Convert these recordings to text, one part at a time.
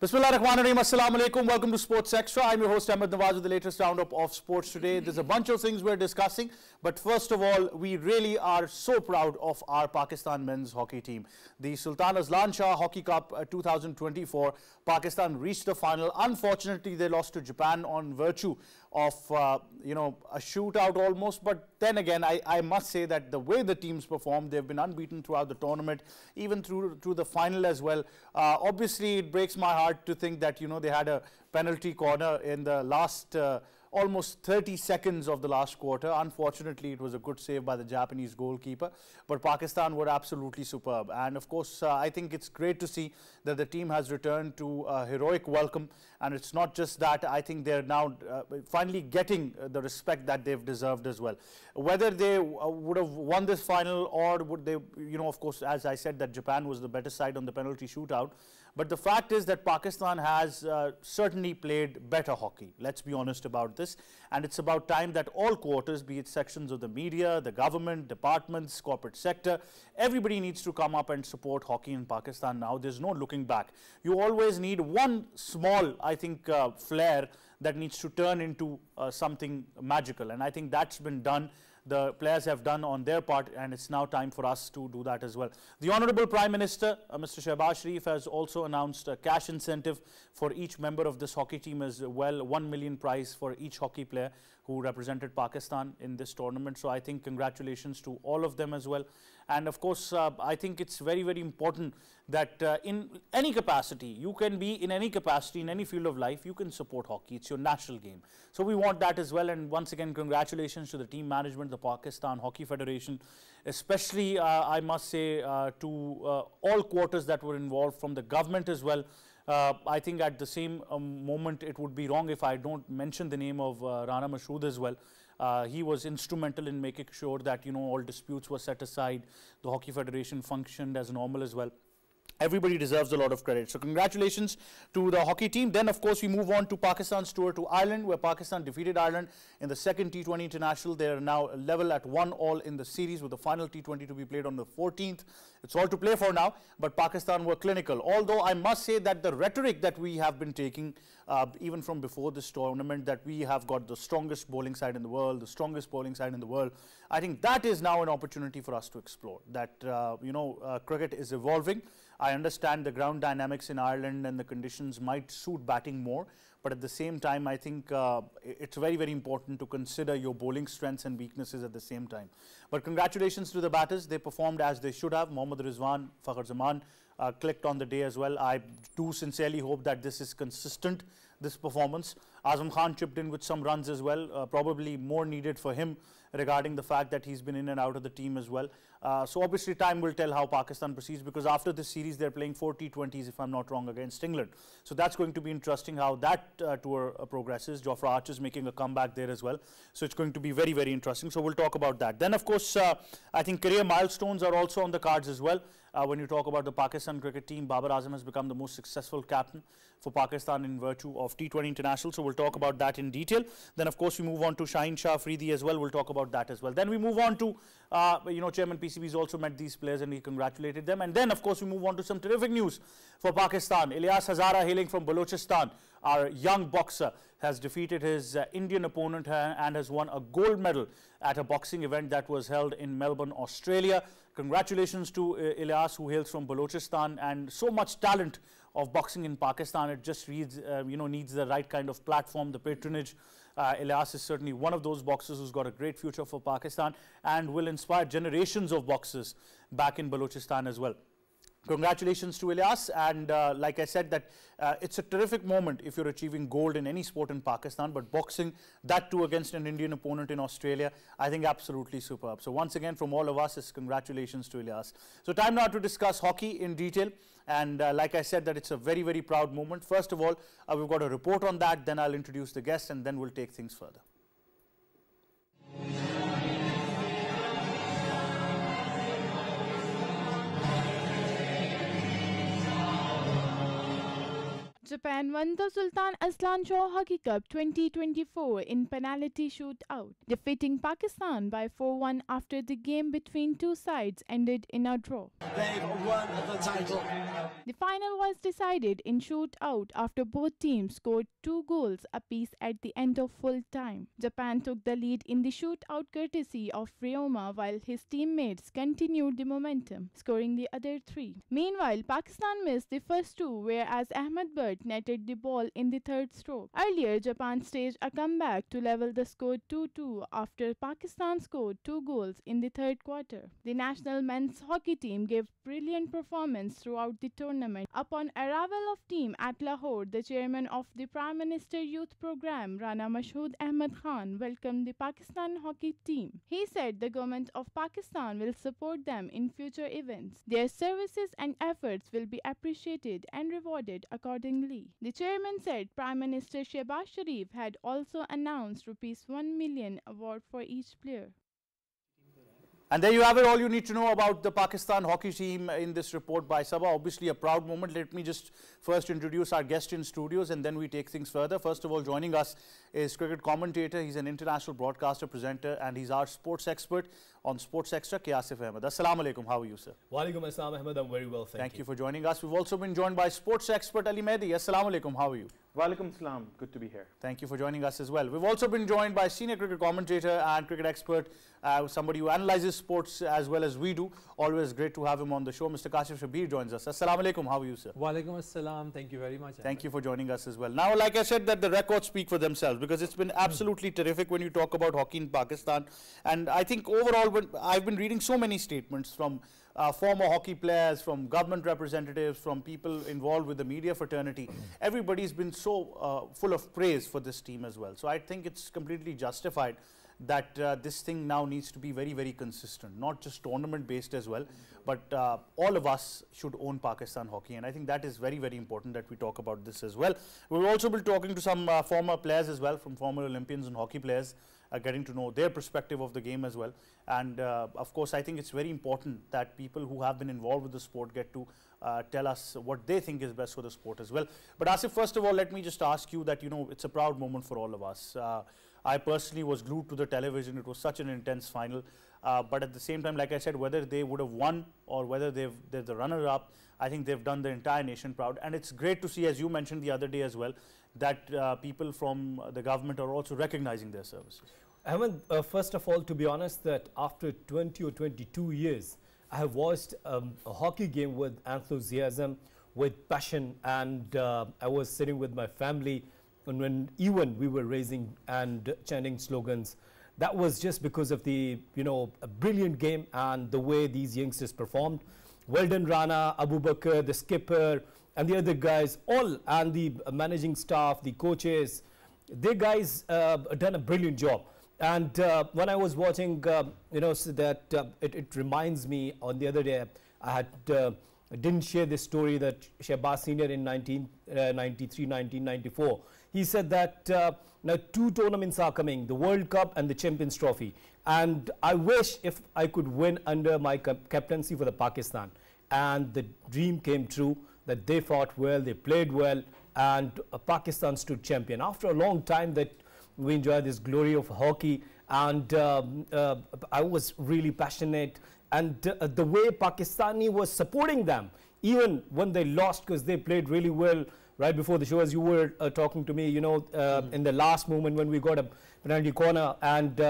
Bismillahirrahmanirrahim. Assalamu alaikum. Welcome to Sports Extra. I'm your host Ahmed Nawaz with the latest roundup of sports today. There's a bunch of things we're discussing, but first of all, we really are so proud of our Pakistan men's hockey team. The Sultan Azlan Shah Hockey Cup 2024, Pakistan reached the final. Unfortunately, they lost to Japan on virtue of a shootout almost, but then again, I must say that the way the teams performed, they've been unbeaten throughout the tournament, even through the final as well. Obviously, it breaks my heart to think that they had a penalty corner in the last almost 30 seconds of the last quarter. Unfortunately, it was a good save by the Japanese goalkeeper, but Pakistan were absolutely superb. And of course, I think it's great to see that the team has returned to a heroic welcome. And it's not just that, I think they're now finally getting the respect that they've deserved as well. Whether they would have won this final or would they, of course, as I said, that Japan was the better side on the penalty shootout. But the fact is that Pakistan has certainly played better hockey. Let's be honest about this. And it's about time that all quarters, be it sections of the media, the government, departments, corporate sector, everybody needs to come up and support hockey in Pakistan now. There's no looking back. You always need one small, I think, flair that needs to turn into something magical. And I think that's been done. The players have done on their part, and it's now time for us to do that as well. The Honorable Prime Minister, Mr. Shehbaz Sharif, has also announced a cash incentive for each member of this hockey team as well, 1 million prize for each hockey player who represented Pakistan in this tournament. So I think congratulations to all of them as well. And of course, I think it's very, very important that in any capacity, you can be in any capacity, in any field of life, you can support hockey. It's your national game. So we want that as well. And once again, congratulations to the team management, the Pakistan Hockey Federation, especially, I must say, to all quarters that were involved, from the government as well. I think at the same moment, it would be wrong if I don't mention the name of Rana Mashood as well. He was instrumental in making sure that, all disputes were set aside. The Hockey Federation functioned as normal as well. Everybody deserves a lot of credit. So congratulations to the hockey team. Then, of course, we move on to Pakistan's tour to Ireland, where Pakistan defeated Ireland in the second T20 International. They are now level at 1-1 in the series, with the final T20 to be played on the 14th. It's all to play for now, but Pakistan were clinical. Although I must say that the rhetoric that we have been taking, even from before this tournament, that we have got the strongest bowling side in the world, the strongest bowling side in the world, I think that is now an opportunity for us to explore. That, cricket is evolving. I understand the ground dynamics in Ireland and the conditions might suit batting more, but at the same time, I think it's very, very important to consider your bowling strengths and weaknesses at the same time. But congratulations to the batters. They performed as they should have. Mohammad Rizwan, Fakhar Zaman clicked on the day as well. I do sincerely hope that this is consistent, this performance. Azam Khan chipped in with some runs as well, probably more needed for him regarding the fact that he's been in and out of the team as well. So obviously time will tell how Pakistan proceeds, because after this series they're playing 4 T20s, if I'm not wrong, against England. So that's going to be interesting how that tour progresses. Jofra Archer's making a comeback there as well. So it's going to be very, very interesting. So we'll talk about that. Then, of course, I think career milestones are also on the cards as well. When you talk about the Pakistan cricket team, Babar Azam has become the most successful captain for Pakistan in virtue of T20 International. So we'll talk about that in detail. Then, of course, we move on to Shaheen Shah Afridi as well. We'll talk about that as well. Then we move on to, Chairman PCB's also met these players and he congratulated them. And then, of course, we move on to some terrific news for Pakistan. Ilyas Hazara, hailing from Balochistan, our young boxer, has defeated his Indian opponent and has won a gold medal at a boxing event that was held in Melbourne, Australia. Congratulations to Ilyas, who hails from Balochistan, and so much talent of boxing in Pakistan. It just needs the right kind of platform, the patronage. Ilyas is certainly one of those boxers who's got a great future for Pakistan and will inspire generations of boxers back in Balochistan as well. Congratulations to Ilyas, and like I said, that it's a terrific moment if you're achieving gold in any sport in Pakistan, but boxing, that too against an Indian opponent in Australia, I think absolutely superb. So once again, from all of us, it's congratulations to Ilyas. So time now to discuss hockey in detail, and like I said, that it's a very, very proud moment. First of all, we've got a report on that, then I'll introduce the guest, and then we'll take things further. Japan won the Sultan Aslan Shah Hockey Cup 2024 in penalty shootout, defeating Pakistan by 4-1 after the game between two sides ended in a draw. They've won the title. The final was decided in shootout after both teams scored 2 goals apiece at the end of full time. Japan took the lead in the shootout courtesy of Ryoma, while his teammates continued the momentum, scoring the other 3. Meanwhile, Pakistan missed the first 2, whereas Ahmed Butt netted the ball in the third stroke. Earlier, Japan staged a comeback to level the score 2-2 after Pakistan scored 2 goals in the third quarter. The national men's hockey team gave brilliant performance throughout the tournament. Upon arrival of team at Lahore, the chairman of the Prime Minister Youth Programme, Rana Mashood Ahmed Khan, welcomed the Pakistan hockey team. He said the government of Pakistan will support them in future events. Their services and efforts will be appreciated and rewarded accordingly. The chairman said Prime Minister Shehbaz Sharif had also announced ₹1 million award for each player. And there you have it, all you need to know about the Pakistan hockey team in this report by Sabah. Obviously a proud moment. Let me just first introduce our guest in studios and then we take things further. First of all, joining us is cricket commentator. He's an international broadcaster, presenter, and he's our sports expert on Sports Extra, Asif Ahmed. Assalamu alaikum. How are you, sir? Walaikum assalam, Ahmed. I'm very well, thank you. Thank you for joining us. We've also been joined by sports expert Ali Mehdi. Assalamu alaikum. How are you? Walaikum salam. Good to be here. Thank you for joining us as well. We've also been joined by senior cricket commentator and cricket expert, somebody who analyzes sports as well as we do. Always great to have him on the show. Mr. Kashif Shabir joins us. Assalamu alaikum. How are you, sir? Walaikum assalam. Thank you very much. Thank you for joining us as well. Now, like I said, that the records speak for themselves because it's been absolutely terrific when you talk about hockey in Pakistan. And I think overall, I've been reading so many statements from former hockey players, from government representatives, from people involved with the media fraternity. Everybody's been so full of praise for this team as well. So I think it's completely justified that this thing now needs to be very, very consistent, not just tournament based as well, but all of us should own Pakistan hockey, and I think that is very, very important that we talk about this as well. We'll also be talking to some former players as well, from former Olympians and hockey players, getting to know their perspective of the game as well. And of course, I think it's very important that people who have been involved with the sport get to tell us what they think is best for the sport as well. But Asif, first of all, let me just ask you that, you know, it's a proud moment for all of us. I personally was glued to the television. It was such an intense final. But at the same time, like I said, whether they would have won or whether they're the runner-up, I think they've done the entire nation proud. And it's great to see, as you mentioned the other day as well, that people from the government are also recognizing their services. Ahmed, first of all, to be honest, that after 20 or 22 years, I have watched a hockey game with enthusiasm, with passion, and I was sitting with my family, and when even we were raising and chanting slogans, that was just because of the, you know, a brilliant game and the way these youngsters performed. Well done, Rana, Abu Bakr, the skipper, and the other guys, all, and the managing staff, the coaches. They guys done a brilliant job. And when I was watching, you know, so that it reminds me, on the other day, I had didn't share this story that Shehbaz Senior in 1993, 1994. He said that now 2 tournaments are coming, the World Cup and the Champions Trophy. And I wish if I could win under my captaincy for the Pakistan. And the dream came true, that they fought well, they played well, and Pakistan stood champion. After a long time that we enjoyed this glory of hockey, and I was really passionate. And the way Pakistani was supporting them, even when they lost, because they played really well right before the show, as you were talking to me, you know, in the last moment when we got a penalty corner. And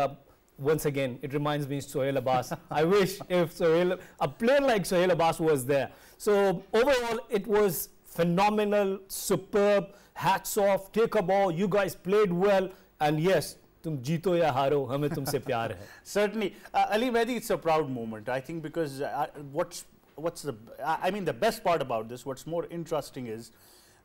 once again, it reminds me of Sohail Abbas. I wish if a player like Sohail Abbas was there. So overall, it was phenomenal, superb, hats off, take a ball, you guys played well, and yes, tum jeeto ya haro, hame tumse pyar hai. Certainly. Ali Mehdi, it's a proud moment, I think, because the best part about this, what's more interesting is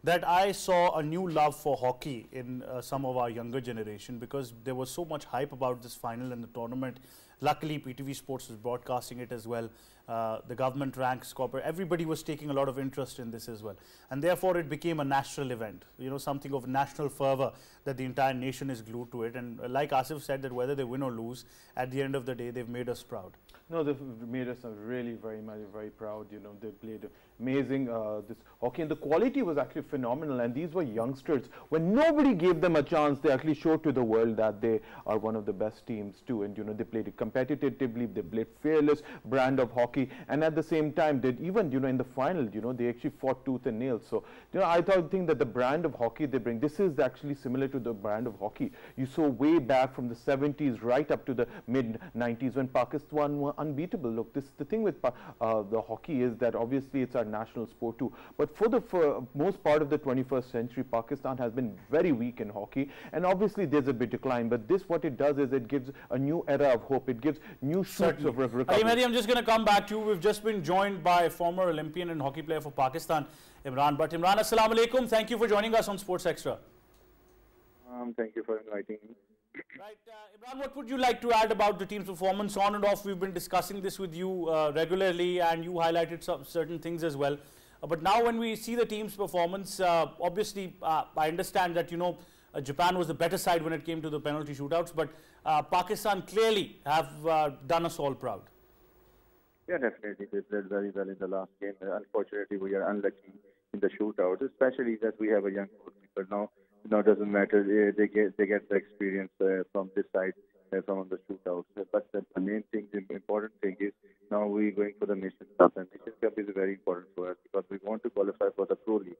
that I saw a new love for hockey in some of our younger generation, because there was so much hype about this final and the tournament. Luckily, PTV Sports was broadcasting it as well. The government ranks, corporate, everybody was taking a lot of interest in this as well. And therefore, it became a national event, you know, something of national fervor that the entire nation is glued to it. And like Asif said, that whether they win or lose, at the end of the day, they've made us proud. No, they've made us really very proud. You know, they played amazing this hockey, and the quality was actually phenomenal. And these were youngsters. When nobody gave them a chance, they actually showed to the world that they are one of the best teams too. And you know, they played it competitively. They played fearless brand of hockey, and at the same time, they even, you know, in the final, you know, they actually fought tooth and nail. So you know, I think that the brand of hockey they bring, this is actually similar to the brand of hockey you saw way back from the 70s right up to the mid 90s when Pakistan were unbeatable. Look, the thing with the hockey is that obviously it's our national sport too, but for most part of the 21st century, Pakistan has been very weak in hockey, and obviously there's a bit decline, but this, what it does is it gives a new era of hope. It gives new shoots of recovery. Mehdi, I'm just going to come back to you. We've just been joined by former Olympian and hockey player for Pakistan, Imran. But Imran, assalamu alaikum. Thank you for joining us on Sports Extra. Thank you for inviting me. Right, Imran, what would you like to add about the team's performance? On and off, we've been discussing this with you regularly, and you highlighted some certain things as well. But now when we see the team's performance, obviously, I understand that, you know, Japan was the better side when it came to the penalty shootouts, but Pakistan clearly have done us all proud. Yeah, definitely. They played very well in the last game. Unfortunately, we are unlucky in the shootout, especially that we have a young goalkeeper now. Now it doesn't matter. They get the experience from this side from the shootouts. But the main thing, the important thing is now we're going for the Nation Cup, and Nation Cup is very important for us because we want to qualify for the Pro League.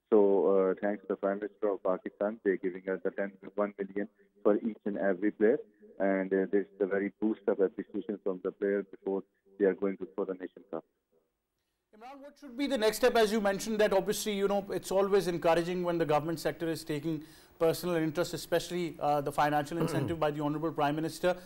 So thanks to the Prime Minister of Pakistan, they're giving us the 1 million for each and every player, and this is a very boost of appreciation from the players before they are going for the Nation Cup. Imran, what should be the next step? As you mentioned that obviously, you know, it's always encouraging when the government sector is taking personal interest, especially the financial incentive by the Honorable Prime Minister,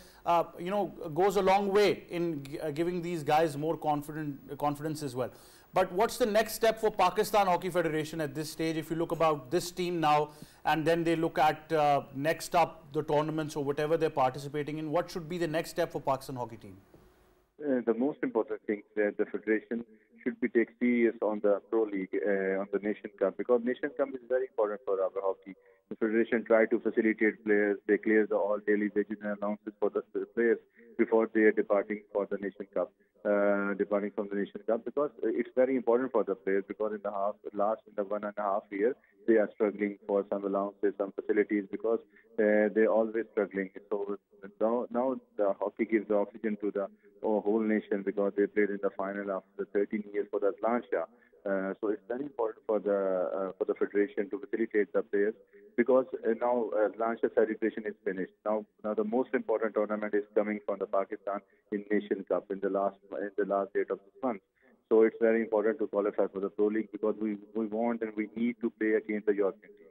you know, goes a long way in giving these guys more confidence as well. But what's the next step for Pakistan Hockey Federation at this stage? If you look about this team now, and then they look at next up the tournaments or whatever they're participating in, what should be the next step for Pakistan hockey team? The most important thing that the federation should be take serious on the Pro League, on the Nation Cup, because Nation Cup is very important for our hockey. The federation try to facilitate players. They clear the all daily wages and allowances for the players before they are departing for the Nation Cup, departing from the Nation Cup, because it's very important for the players, because in the 1.5 years they are struggling for some allowances, some facilities, because they're always struggling. So now the hockey gives the oxygen to the whole nation, because they played in the final after 13 years for the Atlanta. So it's very important for the federation to facilitate the players, because now Atlanta celebration is finished. Now the most important tournament is coming from the Pakistan in Nation Cup in the last date of this month. So it's very important to qualify for the Pro League, because we want and we need to play against the European teams.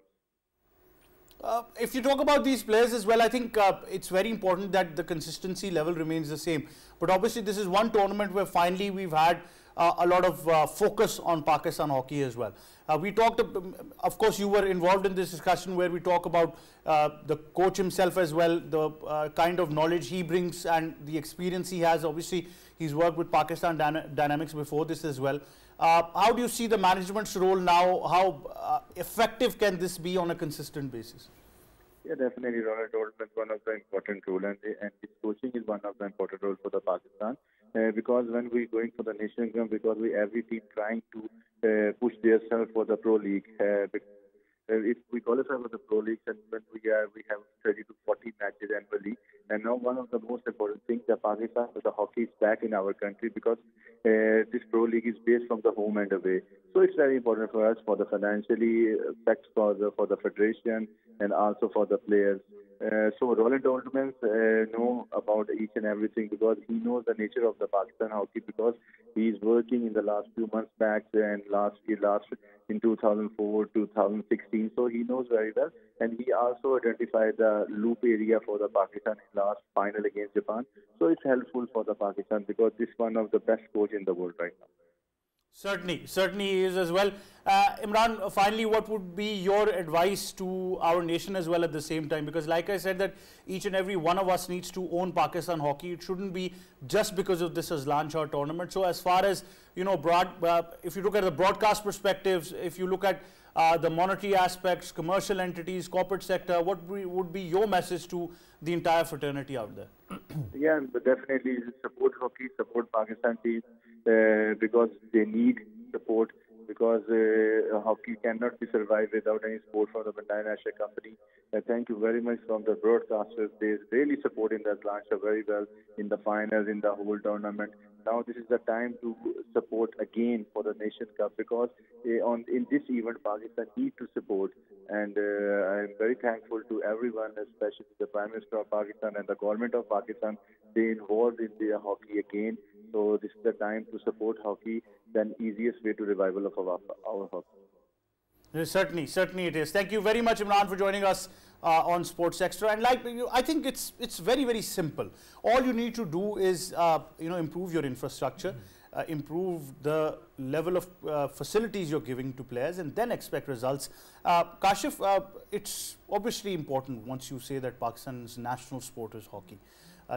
If you talk about these players as well, I think it's very important that the consistency level remains the same. But obviously, this is one tournament where finally we've had a lot of focus on Pakistan hockey as well. We talked, of course, you were involved in this discussion where we talk about the coach himself as well, the kind of knowledge he brings and the experience he has. Obviously, he's worked with Pakistan Dynamics before this as well. How do you see the management's role now? How effective can this be on a consistent basis? Yeah, definitely. Ronald Goldman is one of the important role, and his coaching is one of the important role for the Pakistan. Because when we're going for the Nation Cup, because every team trying to push themselves for the Pro League. If we qualify for the Pro League, and when we have 30 to 40 matches annually, and now one of the most important things that Pakistan, the hockey is back in our country, because this Pro League is based from the home and away. So it's very important for us, for the financially effects for the federation and also for the players. So Roland Oldmans know about each and everything, because he knows the nature of the Pakistan hockey, because he's working in the last few months back and last in 2004, 2016. So he knows very well, and he also identified the loop area for the Pakistan in last final against Japan. So it's helpful for the Pakistan, because this is one of the best coach in the world right now. Certainly he is as well. Imran, finally, what would be your advice to our nation as well at the same time? Because like I said, that each and every one of us needs to own Pakistan hockey. It shouldn't be just because of this Aslan Shah tournament. So as far as, you know, if you look at the broadcast perspectives, if you look at the monetary aspects, commercial entities, corporate sector, what would be your message to the entire fraternity out there? Yeah, but definitely support hockey, support Pakistan team because they need support. Because hockey cannot be survived without any support from the international company. Thank you very much from the broadcasters. They really supporting the Aslan Shah very well in the finals, in the whole tournament. Now this is the time to support again for the Nation Cup because in this event Pakistan need to support. And I am very thankful to everyone, especially the Prime Minister of Pakistan and the government of Pakistan. They involved in the hockey again. So this is the time to support hockey, then easiest way to revival of our hockey. Certainly it is. Thank you very much, Imran, for joining us on Sports Extra. And like I think it's very, very simple. All you need to do is improve your infrastructure, improve the level of facilities you're giving to players, and then expect results. Kashif, it's obviously important once you say that Pakistan's national sport is hockey.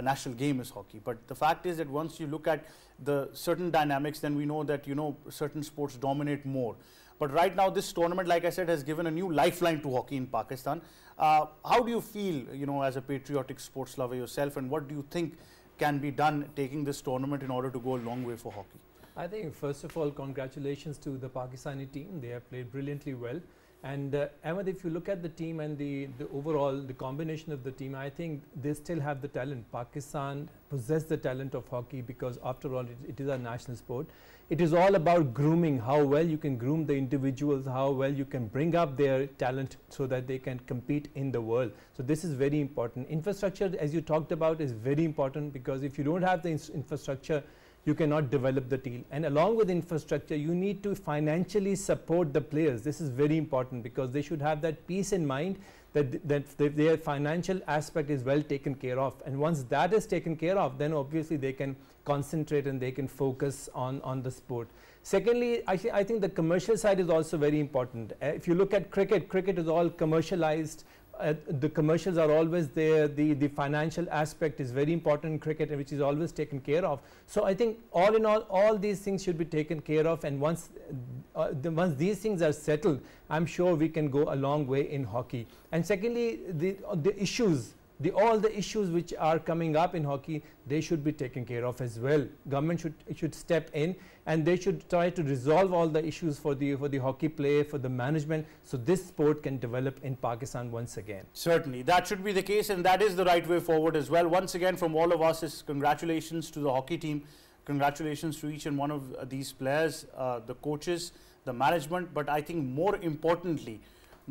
National game is hockey, but the fact is that once you look at the certain dynamics, then we know that certain sports dominate more. But right now this tournament, like I said, has given a new lifeline to hockey in Pakistan. How do you feel, as a patriotic sports lover yourself, and what do you think can be done taking this tournament in order to go a long way for hockey? I think first of all, congratulations to the Pakistani team. They have played brilliantly well. And Ahmed, if you look at the team and the overall, the combination of the team, I think they still have the talent. Pakistan possess the talent of hockey because after all, it is a national sport. It is all about grooming, how well you can groom the individuals, how well you can bring up their talent so that they can compete in the world. So this is very important. Infrastructure, as you talked about, is very important because if you don't have the infrastructure, you cannot develop the team. And along with infrastructure, you need to financially support the players. This is very important because they should have that peace in mind that their financial aspect is well taken care of. And once that is taken care of, then obviously they can concentrate and they can focus on the sport. Secondly, I think the commercial side is also very important. If you look at cricket, cricket is all commercialized. The commercials are always there. The financial aspect is very important in cricket, which is always taken care of. So I think all in all these things should be taken care of. And once these things are settled, I'm sure we can go a long way in hockey. And secondly, all the issues which are coming up in hockey, they should be taken care of as well. Government should step in and they should try to resolve all the issues for the hockey play, for the management, so this sport can develop in Pakistan once again. Certainly, that should be the case, and that is the right way forward as well. Once again, from all of us, is congratulations to the hockey team. Congratulations to each and one of these players, the coaches, the management, but I think more importantly,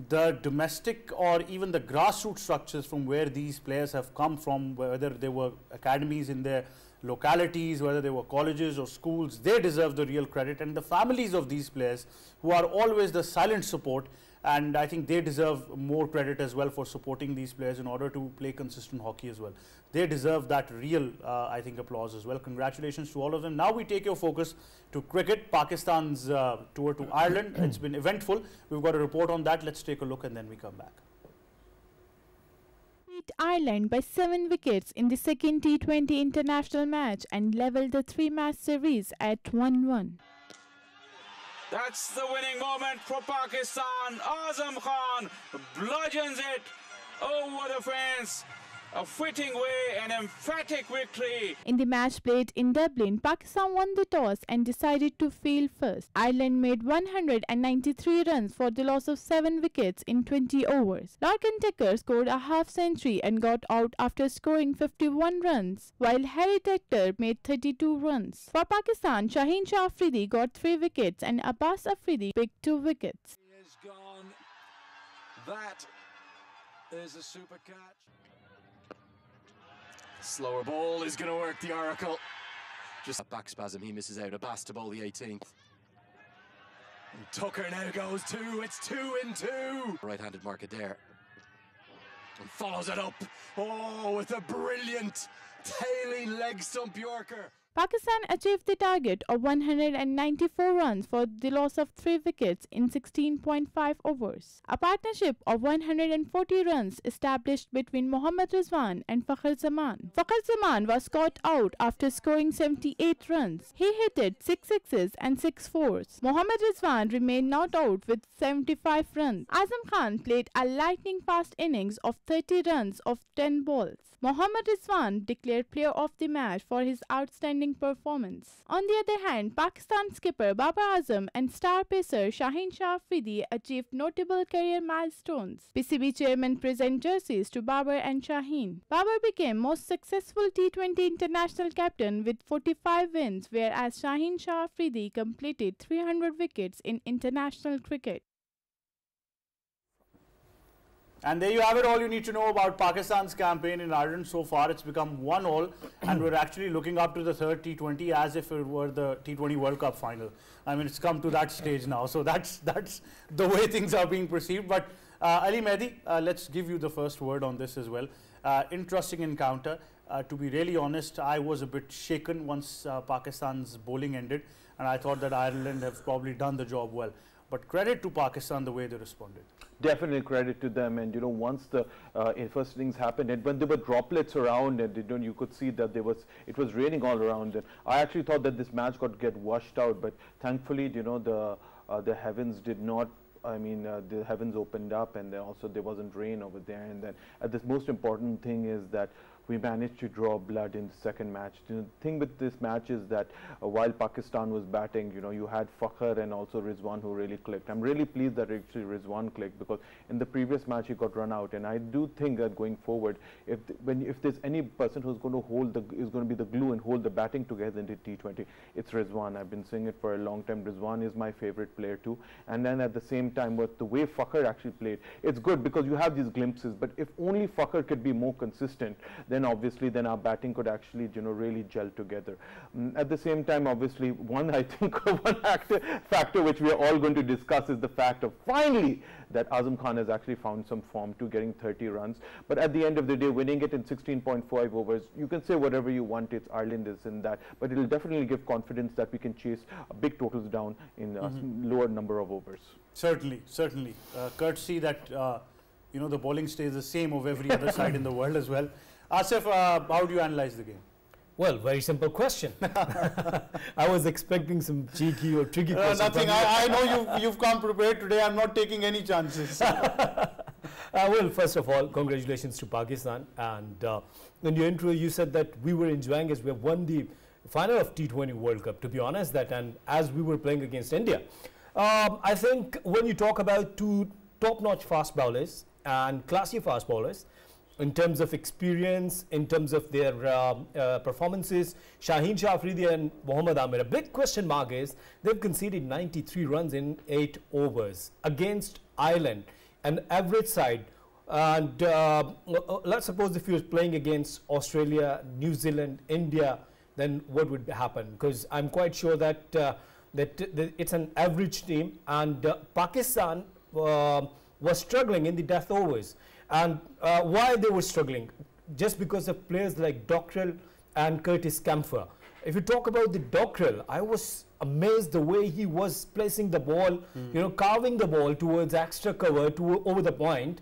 the domestic or even the grassroots structures from where these players have come from, whether they were academies in their localities, whether they were colleges or schools, they deserve the real credit. And the families of these players who are always the silent support, and I think they deserve more credit as well for supporting these players in order to play consistent hockey as well. They deserve that real, I think, applause as well. Congratulations to all of them. Now we take your focus to cricket, Pakistan's tour to Ireland. It's been eventful. We've got a report on that. Let's take a look and then we come back. Beat Ireland by 7 wickets in the second T20 international match and levelled the 3-match series at 1-1. That's the winning moment for Pakistan. Azam Khan bludgeons it over the fence. A fitting way, an emphatic victory. In the match played in Dublin, Pakistan won the toss and decided to field first. Ireland made 193 runs for the loss of 7 wickets in 20 overs. Lorcan Tucker scored a half-century and got out after scoring 51 runs, while Harry Tector made 32 runs. For Pakistan, Shaheen Shah Afridi got 3 wickets and Abbas Afridi picked 2 wickets. He is gone. That is a super catch. Slower ball is going to work the Oracle. Just a back spasm, he misses out. Abbas to bowl the 18th. And Tucker now goes 2, it's 2 in 2. Right-handed marker there. And follows it up. Oh, with a brilliant tailing leg stump Yorker. Pakistan achieved the target of 194 runs for the loss of 3 wickets in 16.5 overs. A partnership of 140 runs established between Mohammad Rizwan and Fakhar Zaman. Fakhar Zaman was caught out after scoring 78 runs. He hit 6 sixes and 6 fours. Mohammad Rizwan remained not out with 75 runs. Azam Khan played a lightning-fast innings of 30 runs of 10 balls. Mohammad Rizwan declared player of the match for his outstanding performance. On the other hand, Pakistan skipper Babar Azam and star pacer Shaheen Shah Afridi achieved notable career milestones. PCB chairman present jerseys to Babar and Shaheen. Babar became most successful T20 international captain with 45 wins, whereas Shaheen Shah Afridi completed 300 wickets in international cricket. And there you have it, all you need to know about Pakistan's campaign in Ireland so far. It's become 1-1 and we're actually looking up to the third T20 as if it were the T20 World Cup final. I mean, it's come to that stage now. So that's the way things are being perceived. But Ali Mehdi, let's give you the first word on this as well. Interesting encounter. To be really honest, I was a bit shaken once Pakistan's bowling ended, and I thought that Ireland have probably done the job well. But credit to Pakistan the way they responded. Definitely credit to them, and once the first innings happened, and when there were droplets around, and you could see that it was raining all around. And I actually thought that this match got get washed out, but thankfully, the heavens did not. I mean, the heavens opened up, and then also there wasn't rain over there. And then the most important thing is that we managed to draw blood in the second match. The thing with this match is that while Pakistan was batting, you had Fakhar and also Rizwan who really clicked. I'm really pleased that actually Rizwan clicked, because in the previous match he got run out. And I do think that going forward, if there's any person who's going to be the glue and hold the batting together in the T20, it's Rizwan. I've been saying it for a long time. Rizwan is my favorite player too. And then at the same time, with the way Fakhar actually played, it's good because you have these glimpses. But if only Fakhar could be more consistent, then obviously our batting could actually really gel together. At the same time, obviously one factor which we are all going to discuss is the fact of finally that Azam Khan has actually found some form to getting 30 runs. But at the end of the day, winning it in 16.5 overs, you can say whatever you want, it's Ireland, this and that, but it will definitely give confidence that we can chase big totals down in a lower number of overs. Certainly. Courtesy that the bowling stays the same of every other side in the world as well. Asif, how do you analyze the game? Well, very simple question. I was expecting some cheeky or tricky questions. Nothing. I know you've come prepared today. I'm not taking any chances. Well, first of all, congratulations to Pakistan. And in your intro, you said that we were enjoying as we have won the final of T20 World Cup. To be honest, and as we were playing against India, I think when you talk about two top-notch fast bowlers and classy fast bowlers, in terms of experience, in terms of their performances, Shaheen Shah Afridi and Mohammad Amir, a big question mark is they've conceded 93 runs in 8 overs against Ireland, an average side. And let's suppose if you're playing against Australia, New Zealand, India, then what would happen? Because I'm quite sure that it's an average team, and Pakistan was struggling in the death overs. And why they were struggling? Just because of players like Dockrell and Curtis Campher. If you talk about the Dockrell, I was amazed the way he was placing the ball, carving the ball towards extra cover over the point.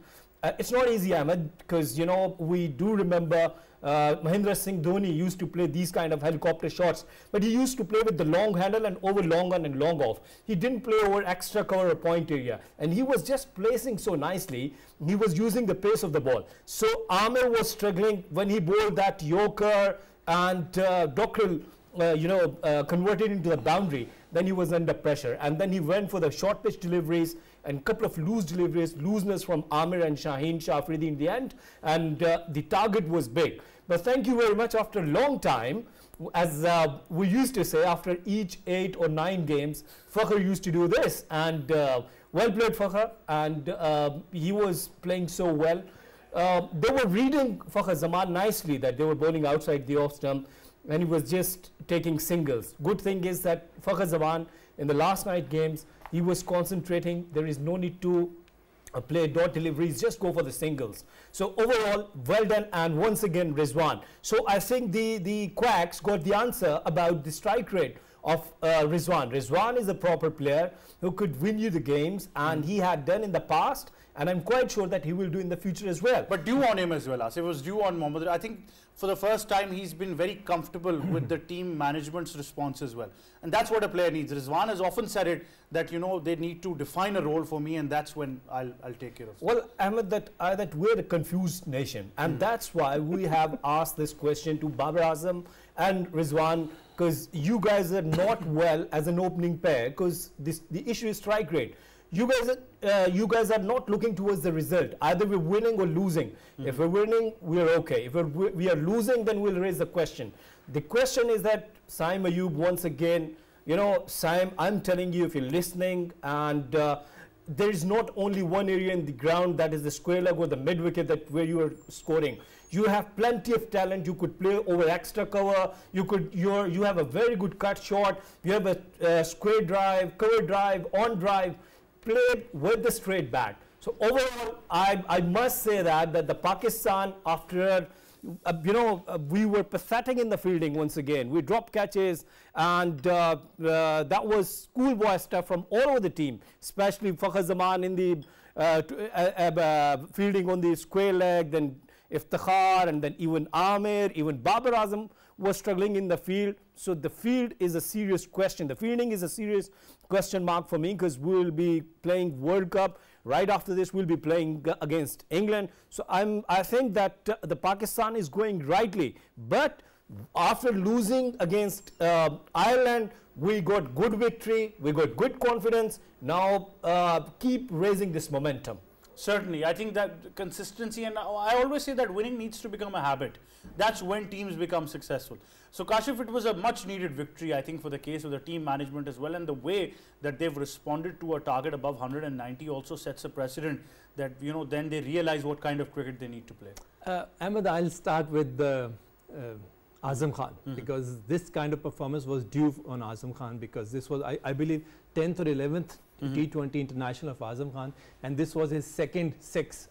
It's not easy, Ahmed, because we do remember Mahendra Singh Dhoni used to play these kind of helicopter shots, but he used to play with the long handle and over long on and long off. He didn't play over extra cover or point area, and he was just placing so nicely. He was using the pace of the ball. So Amir was struggling when he bowled that Yorker, and Dockrell converted into the boundary. Then he was under pressure, and then he went for the short pitch deliveries and couple of loose deliveries, looseness from Amir and Shaheen Shah Afridi in the end, and the target was big. But thank you very much. After a long time, as we used to say, after each 8 or 9 games, Fakhar used to do this, and well played Fakhar, and he was playing so well. They were reading Fakhar Zaman nicely, that they were bowling outside the off stump, and he was just taking singles. Good thing is that Fakhar Zaman in the last night games, he was concentrating. There is no need to play dot deliveries, just go for the singles. So overall, well done, and once again Rizwan. So I think the Quacks got the answer about the strike rate of Rizwan. Rizwan is a proper player who could win you the games, and he had done in the past, and I'm quite sure that he will do in the future as well. But due on him as well, Asif. It was due on Mohammad. I think for the first time he's been very comfortable with the team management's response as well. And that's what a player needs. Rizwan has often said it, that, you know, they need to define a role for me, and that's when I'll take care of it. Well, Ahmed, that we're a confused nation, and that's why we have asked this question to Babar Azam and Rizwan, because you guys are not well as an opening pair, because the issue is strike rate. You guys are not looking towards the result. Either we're winning or losing. If we're winning, we're okay. If we are losing, then we'll raise the question. The question is that Saim Ayub, once again, you know, Saim, I'm telling you, if you're listening, and there is not only one area in the ground, that is the square leg or the mid wicket, that where you are scoring. You have plenty of talent. You could play over extra cover. You have a very good cut shot. You have a square drive, cover drive, on drive, played with the straight bat. So overall, I must say that the Pakistan, after we were pathetic in the fielding once again. We dropped catches, and that was schoolboy stuff from all over the team, especially Fakhar Zaman in the fielding on the square leg, then Iftikhar, and then even Amir, even Babar Azam was struggling in the field. So the field is a serious question. The fielding is a serious question mark for me, because we will be playing World Cup. Right after this, we'll be playing against England. So I think that the Pakistan is going rightly. But after losing against Ireland, we got good victory. We got good confidence. Now keep raising this momentum. Certainly, I think that consistency, and I always say that winning needs to become a habit. That's when teams become successful. So Kashif, it was a much needed victory, I think, for the case of the team management as well, and the way that they've responded to a target above 190 also sets a precedent that, you know, then they realize what kind of cricket they need to play. Ahmed, I'll start with Azam Khan, because this kind of performance was due on Azam Khan, because this was, I believe, 10th or 11th T20 international of Azam Khan, and this was his second six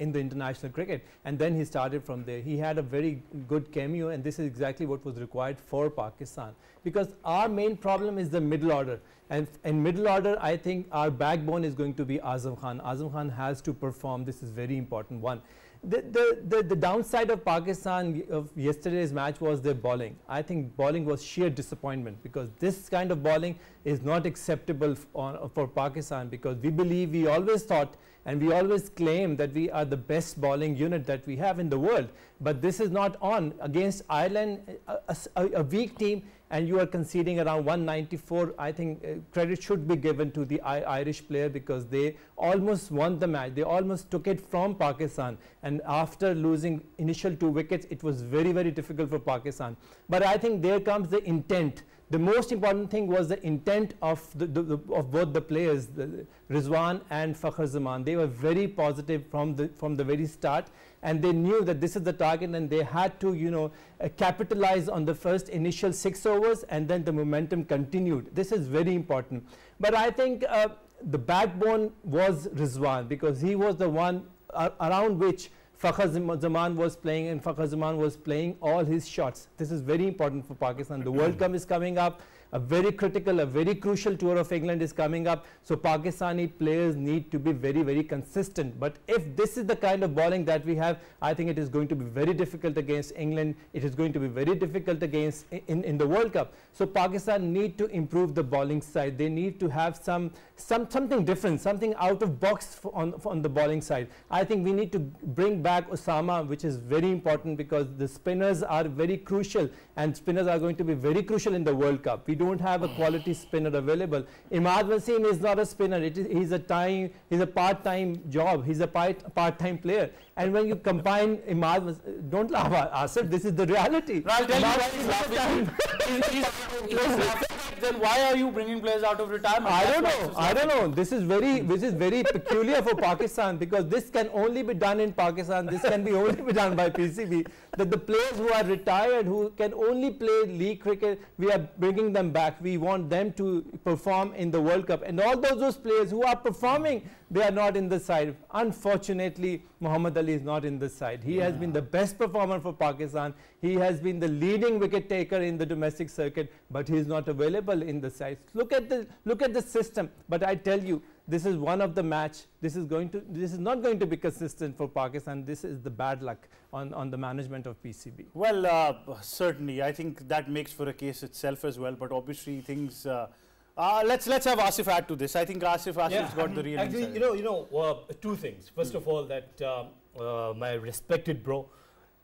in the international cricket, and then he started from there. He had a very good cameo, and this is exactly what was required for Pakistan, because our main problem is the middle order, and in middle order, I think our backbone is going to be Azam Khan. Azam Khan has to perform. This is very important one. The downside of Pakistan of yesterday's match was their bowling. I think bowling was sheer disappointment, because this kind of bowling is not acceptable for Pakistan, because we always thought and we always claim that we are the best bowling unit that we have in the world. But this is not on against Ireland, a weak team, and you are conceding around 194. I think credit should be given to the Irish player, because they almost won the match. They almost took it from Pakistan, and after losing initial 2 wickets, it was very, very difficult for Pakistan. But I think there comes the intent. The most important thing was the intent of both the players, Rizwan and Fakhar Zaman. They were very positive from the very start, and they knew that this is the target, and they had to capitalize on the first initial 6 overs, and then the momentum continued. This is very important. But I think the backbone was Rizwan, because he was the one around which Fakhar Zaman was playing, and Fakhar Zaman was playing all his shots. This is very important for Pakistan. The World Cup is coming up. A very critical, a very crucial tour of England is coming up. So Pakistani players need to be very, very consistent. But if this is the kind of bowling that we have, I think it is going to be very difficult against England. It is going to be very difficult against in the World Cup. So Pakistan need to improve the bowling side. They need to have something different, something out of box on the bowling side. I think we need to bring back Osama, which is very important, because the spinners are very crucial, and spinners are going to be very crucial in the World Cup. We don't have a quality spinner available. Imad Wasim is not a spinner. He's a part-time job. He's a part-time player. And when you combine Imad, don't laugh, Asif, this is the reality. No, I'll tell you why he's laughing. Then why are you bringing players out of retirement? I don't know. This is very peculiar for Pakistan, because this can only be done in Pakistan. This can only be done by PCB. that the players who are retired, who can only play league cricket, we are bringing them back. We want them to perform in the World Cup. And all those players who are performing, they are not in the side. Unfortunately, Muhammad Ali is not in the side. He has been the best performer for Pakistan. He has been the leading wicket taker in the domestic circuit, but he is not available in the side. Look at the system. But I tell you, this is one of the match. This is not going to be consistent for Pakistan. This is the bad luck on the management of PCB. Well, certainly, I think that makes for a case itself as well. But obviously, things. Let's have Asif add to this. I think Asif's got the real actually, insight. two things. First of all, that my respected bro,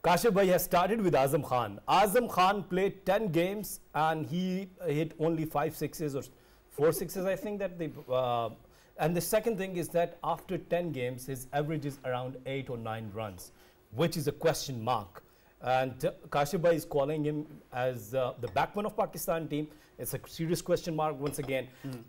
Kashif bhai has started with Azam Khan. Azam Khan played 10 games and he hit only 5 sixes or 4 sixes, I think that they. And the second thing is that after 10 games, his average is around 8 or 9 runs, which is a question mark. And Kashif bhai is calling him as the backbone of Pakistan team. It's a serious question mark once again.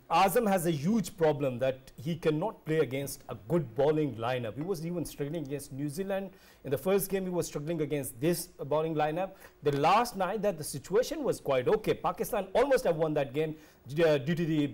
Azam has a huge problem that he cannot play against a good bowling lineup. He was even struggling against New Zealand. In the first game, he was struggling against this bowling lineup. The last night, that the situation was quite okay. Pakistan almost have won that game due to the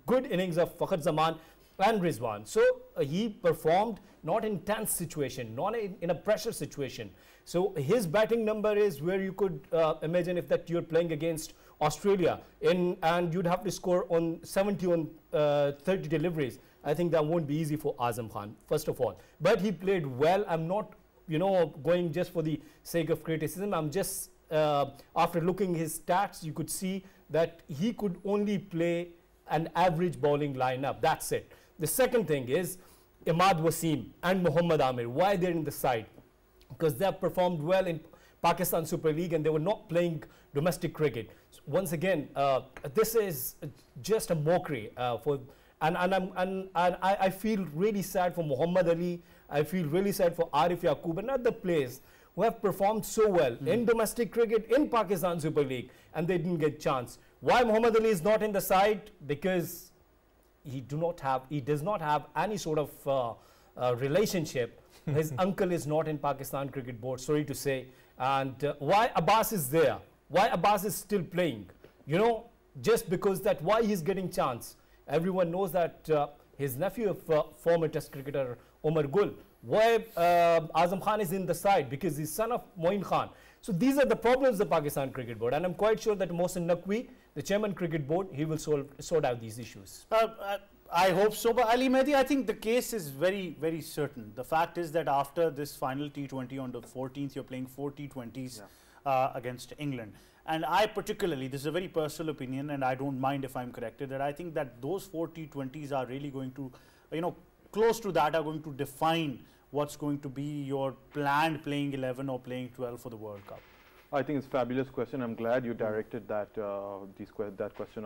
good innings of Fakhar Zaman and Rizwan. So he performed not in tense situation, not in a pressure situation. So his batting number is where you could imagine if that you're playing against Australia and you'd have to score on 70 on 30 deliveries. I think that won't be easy for Azam Khan, first of all. But he played well. I'm not, going just for the sake of criticism. I'm just, after looking his stats, you could see that he could only play an average bowling lineup. That's it. The second thing is Imad Wasim and Muhammad Amir. Why they're in the side? Because they have performed well in Pakistan Super League and they were not playing domestic cricket. So once again, this is just a mockery and I feel really sad for Muhammad Ali. I feel really sad for Arif Yaqub and other players who have performed so well in domestic cricket in Pakistan Super League and they didn't get chance. Why Muhammad Ali is not in the side? Because he does not have any sort of relationship. His uncle is not in Pakistan Cricket Board, sorry to say. And why Abbas is there? Why Abbas is still playing? Just because that why he's getting chance. Everyone knows that his nephew of former Test cricketer Omar Gul. Why Azam Khan is in the side? Because he's son of Moin Khan. So these are the problems of the Pakistan Cricket Board. And I'm quite sure that Mohsin Naqvi, the chairman Cricket Board, he will sort out these issues. I hope so. But Ali Mehdi, I think the case is very, very certain. The fact is that after this final T20 on the 14th, you're playing 4 T20s against England. And I particularly, this is a very personal opinion, and I don't mind if I'm corrected, that I think that those 4 T20s are really going to, close to that are going to define what's going to be your planned playing 11 or playing 12 for the World Cup. I think it's a fabulous question. I'm glad you directed that that question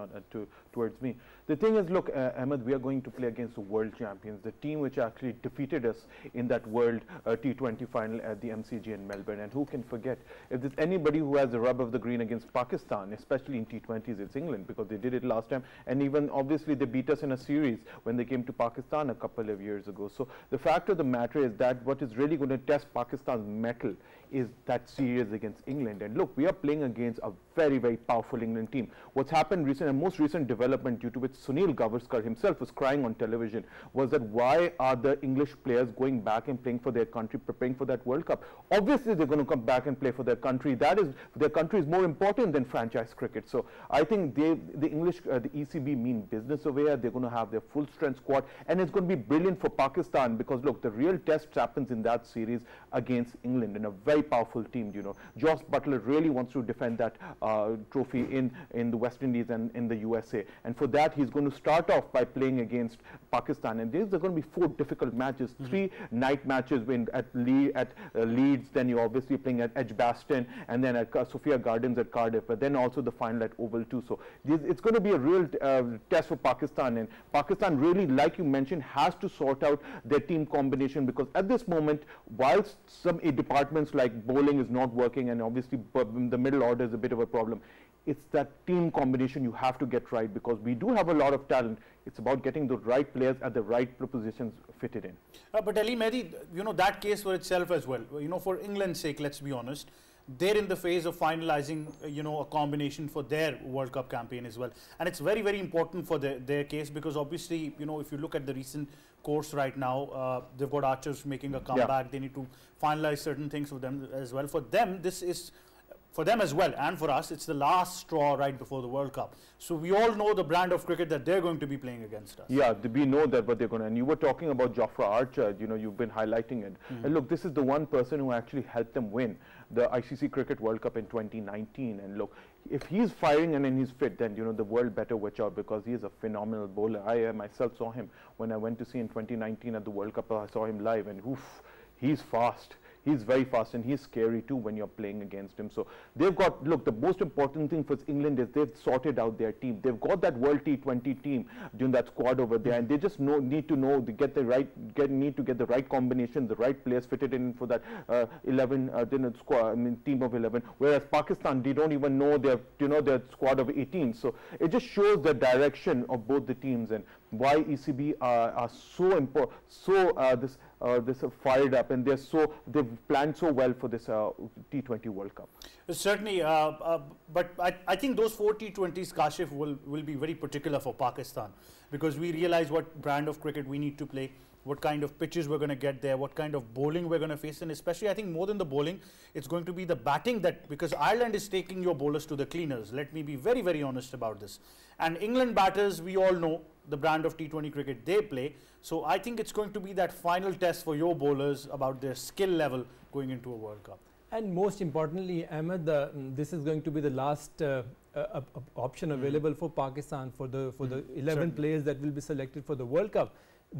towards me. The thing is, look, Ahmed, we are going to play against the world champions, the team which actually defeated us in that World T20 final at the MCG in Melbourne. And who can forget? If there's anybody who has the rub of the green against Pakistan, especially in T20s, it's England, because they did it last time. And even obviously they beat us in a series when they came to Pakistan a couple of years ago. So the fact of the matter is that what is really going to test Pakistan's mettle is that series against England. And look, we are playing against a very, very powerful England team. What's happened recent and most recent development, due to which Sunil Gavaskar himself was crying on television, was that why are the English players going back and playing for their country, preparing for that World Cup? Obviously they're going to come back and play for their country. That is, their country is more important than franchise cricket. So I think the English, the ECB mean business over here. They're going to have their full strength squad, and it's going to be brilliant for Pakistan, because look, the real test happens in that series against England, and a very powerful team. Josh Butler really wants to defend that trophy in the West Indies and in the USA, and for that he's going to start off by playing against Pakistan. And these are going to be 4 difficult matches, 3 night matches at Leeds, then you're obviously playing at Edgbaston, and then at Sophia Gardens at Cardiff, but then also the final at Oval too. So it's going to be a real test for Pakistan, and Pakistan really, like you mentioned, has to sort out their team combination, because at this moment, whilst some departments like bowling is not working, and obviously the middle order is a bit of a problem, it's that team combination you have to get right, because we do have a lot of talent. It's about getting the right players at the right positions fitted in. But Ali Mehdi, you know, that case for itself as well. You know, for England's sake, let's be honest, they're in the phase of finalizing, you know, a combination for their World Cup campaign as well. And it's very, very important for their case, because obviously, you know, if you look at the recent course right now, they've got Archers making a comeback. They need to finalize certain things for them as well. For them, this is, for them as well, and for us, it's the last straw right before the World Cup. So we all know the brand of cricket that they're going to be playing against us. Yeah, we know that what they're going to. And you were talking about Jofra Archer, you know, you've been highlighting it. And look, this is the one person who actually helped them win the ICC Cricket World Cup in 2019. And look, if he's firing and he's fit, then, you know, the world better watch out, because he is a phenomenal bowler. I myself saw him when I went to see in 2019 at the World Cup. I saw him live, and oof, he's fast. He's very fast, and he's scary too when you're playing against him. So they've got, look, the most important thing for England is they've sorted out their team. They've got that World T20 team doing that squad over there, and they just need to know, need to get the right combination, the right players fitted in for that 11 squad, team of 11. Whereas Pakistan, they don't even know their squad of 18. So it just shows the direction of both the teams and why ECB are so important, this fired up, and they've planned so well for this T20 World Cup. Certainly, but I think those 4 T20s, Kashif, will be very particular for Pakistan, because we realize what brand of cricket we need to play, what kind of pitches we're going to get there, what kind of bowling we're going to face, and especially I think more than the bowling, it's going to be the batting, that because Ireland is taking your bowlers to the cleaners. Let me be very, very honest about this. And England batters, we all know the brand of T20 cricket they play. So I think it's going to be that final test for your bowlers about their skill level going into a World Cup. And most importantly, Ahmed, this is going to be the last option available for Pakistan for the 11 players that will be selected for the World Cup.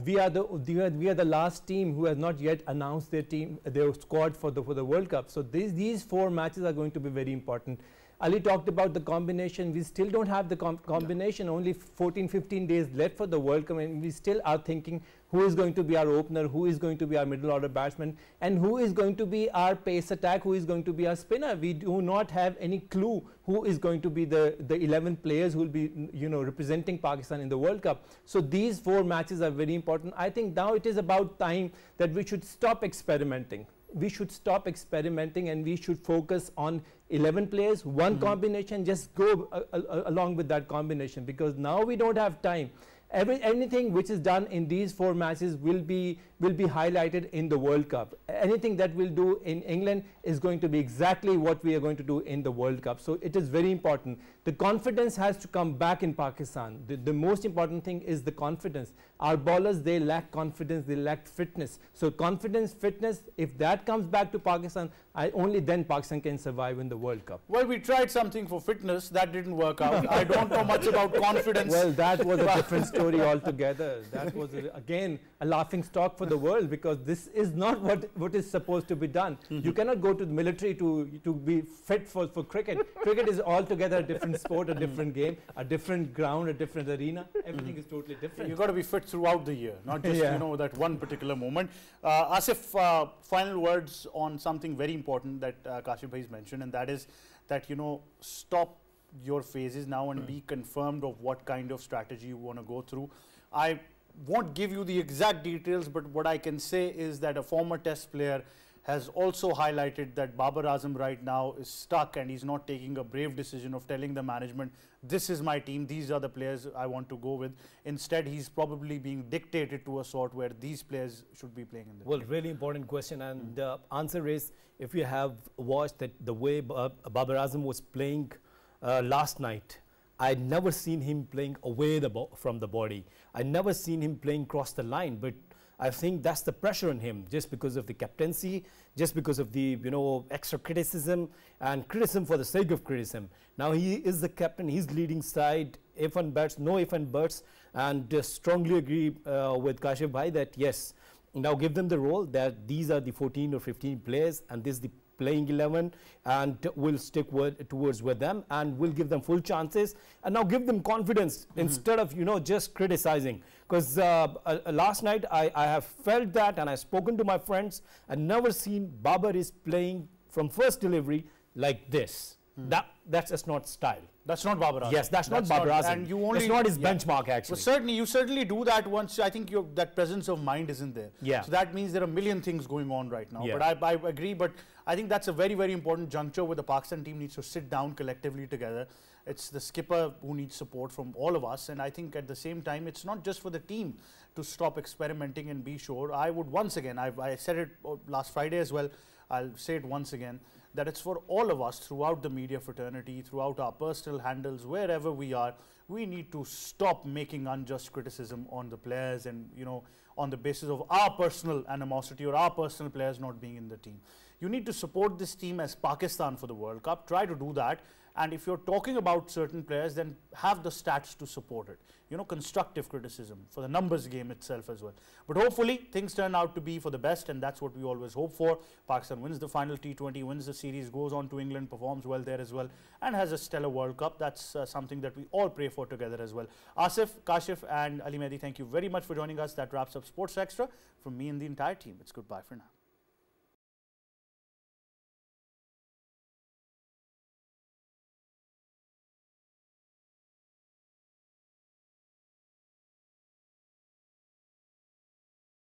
We are the last team who has not yet announced their squad for the World Cup. So these 4 matches are going to be very important. Ali talked about the combination. We still don't have the combination. Only 14-15 days left for the World Cup, and we still are thinking who is going to be our opener, who is going to be our middle order batsman, and who is going to be our pace attack, who is going to be our spinner. We do not have any clue who is going to be the 11 players who will be, you know, representing Pakistan in the World Cup. So these 4 matches are very important. I think now it is about time that we should stop experimenting. We should stop experimenting, and we should focus on 11 players, one combination, just go along with that combination, because now we don't have time. Anything which is done in these 4 matches will be highlighted in the World Cup. Anything that we'll do in England is going to be exactly what we are going to do in the World Cup. So it is very important. The confidence has to come back in Pakistan. The most important thing is the confidence. Our bowlers, they lack confidence, they lack fitness. So confidence, fitness, if that comes back to Pakistan, only then Pakistan can survive in the World Cup. Well, we tried something for fitness, that didn't work out. I don't know much about confidence. Well, that was a different story altogether. That was again a laughing stock for the world, because this is not what is supposed to be done. You cannot go to the military to be fit for cricket. Cricket is altogether a different sport, a different game, a different ground, a different arena. Everything is totally different. You've got to be fit throughout the year, not just you know, that one particular moment. Asif, final words on something very important that Kashif bhai has mentioned, and that is that, you know, stop your phases now and be confirmed of what kind of strategy you want to go through. I won't give you the exact details, but what I can say is that a former test player has also highlighted that Babar Azam right now is stuck, and he's not taking a brave decision of telling the management, this is my team, these are the players I want to go with. Instead, he's probably being dictated to a sort where these players should be playing in the Well, really important question, and the answer is, if you have watched the way Babar Azam was playing last night, I'd never seen him playing away from the body. I'd never seen him playing cross the line, but I think that's the pressure on him, just because of the captaincy, just because of the, you know, extra criticism and criticism for the sake of criticism. Now he is the captain, he's leading side, if and buts, no if and buts, and strongly agree with Kashif bhai that yes, now give them the role, that these are the 14 or 15 players, and this is the playing 11, and we'll stick towards with them, and we'll give them full chances, and now give them confidence instead of, you know, just criticizing. Because last night I have felt that, and I've spoken to my friends, I've never seen Babar is playing from first delivery like this. That's just not style. That's not Babar Azam. Yes, that's not Babar Azam. And you only, it's not his benchmark, actually. Well, you certainly do that once. I think that presence of mind isn't there. Yeah. So that means there are a million things going on right now. Yeah. But I agree. But I think that's a very, very important juncture where the Pakistan team needs to sit down collectively together. It's the skipper who needs support from all of us. And I think at the same time, it's not just for the team to stop experimenting and be sure. I would once again, I said it last Friday as well, I'll say it once again, that it's for all of us throughout the media fraternity, throughout our personal handles, wherever we are, we need to stop making unjust criticism on the players and, you know, on the basis of our personal animosity or our personal players not being in the team. You need to support this team as Pakistan for the World Cup. Try to do that. And if you're talking about certain players, then have the stats to support it. You know, constructive criticism for the numbers game itself as well. But hopefully, things turn out to be for the best, and that's what we always hope for. Pakistan wins the final T20, wins the series, goes on to England, performs well there as well, and has a stellar World Cup. That's something that we all pray for together as well. Asif, Kashif, and Ali Mehdi, thank you very much for joining us. That wraps up Sports Extra. From me and the entire team, it's goodbye for now.